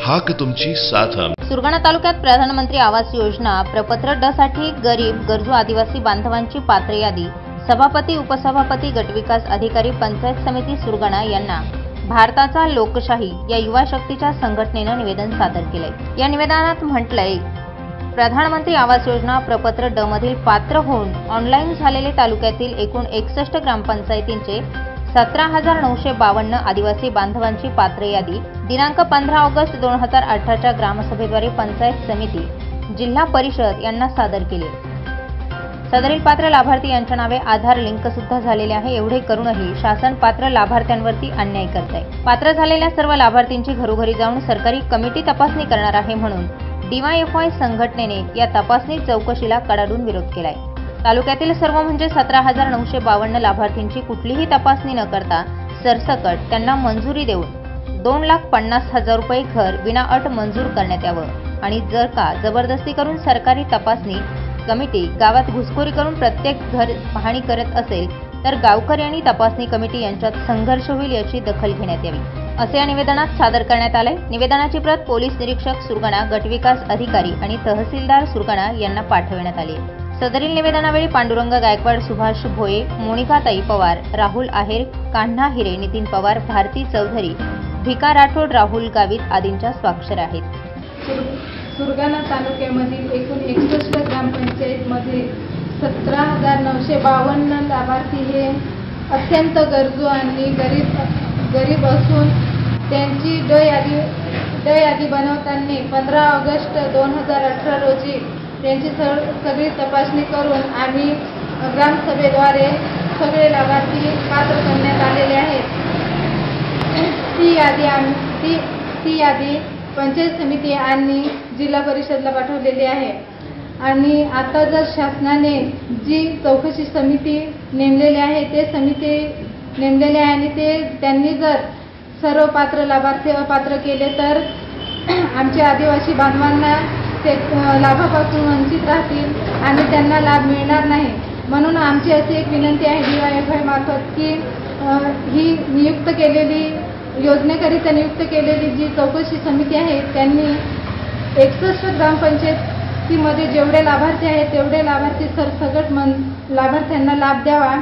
हाक तुमची साथ आमची। सुरगाणा तालुक्यात प्रधानमंत्री आवास योजना प्रपत्र ड साठी गरीब गरजू आदिवासी बांधवांची पात्र यादी सभापती उपसभापती गटविकास अधिकारी पंचायत समिती सुरगाणा यांना भारताचा लोकशाही या युवा शक्तीच्या संघटनेनं निवेदन सादर केलंय। या निवेदनात म्हटलंय, प्रधानमंत्री आवास योजना प्रपत्र ड मधील पात्र होऊन ऑनलाईन झालेले तालुक्यातील एकूण 61 ग्रामपंचायतींचे 17,952 आदिवासी बांधवांची पात्र यादी दिनांक 15 ऑगस्ट 2018 च्या ग्रामसभेद्वारे पंचायत समिती जिल्हा परिषद यांना सादर केली। सदरील पात्र लाभार्थी यांच्या नावे आधार लिंक सुद्धा झालेले आहे। एवढे करूनही शासन पात्र लाभार्थ्यांवरती अन्याय करत आहे। पात्र झालेल्या सर्व लाभार्थींची घरोघरी जाऊन सरकारी कमिटी तपासणी करणार आहे म्हणून DYFY संघटनेने या तपासणी चौकशीला कडाडून विरोध केलाय। तालुक्यातील सर्व म्हणजे 17,952 लाभार्थींची कुठलीही तपासणी न करता सरसकट त्यांना मंजुरी देऊन 2,50,000 रुपये घर विनाअट मंजूर करण्यात यावं आणि जर का जबरदस्ती करून सरकारी तपासणी कमिटी गावात घुसखोरी करून प्रत्येक घर पाहणी करत असेल तर गावकरी आणि तपासणी कमिटी यांच्यात संघर्ष होईल याची दखल घेण्यात यावी, असे या निवेदनात सादर करण्यात आले। निवेदनाची प्रत पोलीस निरीक्षक सुरगाणा, गटविकास अधिकारी आणि तहसीलदार सुरगाणा यांना पाठवण्यात आली। सदरील निवेदनावेळी पांडुरंग गायकवाड, सुभाष भोये, मोनिकाताई पवार, राहुल आहेर, कान्हा हिरे, नितीन पवार, भारती चौधरी, भिका राठोड, राहुल गावित आदींच्या स्वाक्षऱ्या आहेत। सुरगाणा तालुक्यामधील एकूण 61 ग्रामपंचायतमध्ये 17,952 लाभार्थी हे अत्यंत गरजू आणि गरीब असून त्यांची ड यादी बनवताना 15 ऑगस्ट 2018 रोजी त्यांची सगळी तपासणी करून आम्ही ग्रामसभेद्वारे सगळे लाभार्थी पात्र करण्यात आलेले आहेत। ती यादी पंचायत समिती आणि जिल्हा परिषदला पाठवलेली आहे आणि आता जर शासनाने जी चौकशी समिती नेमलेली आहे ते समिती नेमलेली आहे आणि त्यांनी जर सर्व पात्र लाभार्थी अपात्र केले तर आमच्या आदिवासी बांधवांना ते लाभापासून वंचित राहतील आणि त्यांना लाभ मिळणार नाही। म्हणून आमची अशी एक विनंती आहे DYFY मार्फत की ही नियुक्त केलेली योजनेकरिता नियुक्त केलेली जी चौकशी समिती आहे त्यांनी 61 ग्रामपंचायतीमध्ये जेवढे लाभार्थी आहेत तेवढे लाभार्थी सरसकट लाभार्थ्यांना लाभ द्यावा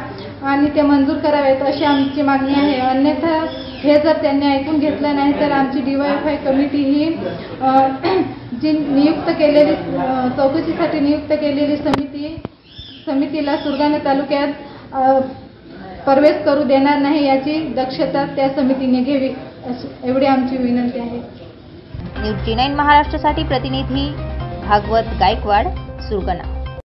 आणि ते मंजूर करावेत अशी आमची मागणी आहे। अन्यथा हे जर त्यांनी ऐकून घेतलं नाही तर आमची DYFY कमिटी ही जी नियुक्त केलेली चौकशीसाठी नियुक्त केलेली समितीला सुरगाणा तालुक्यात प्रवेश करू देणार नाही याची दक्षता त्या समितीने घ्यावी, एवढी आमची विनंती आहे। न्यूज G9 महाराष्ट्रासाठी प्रतिनिधी भागवत गायकवाड, सुरगाणा।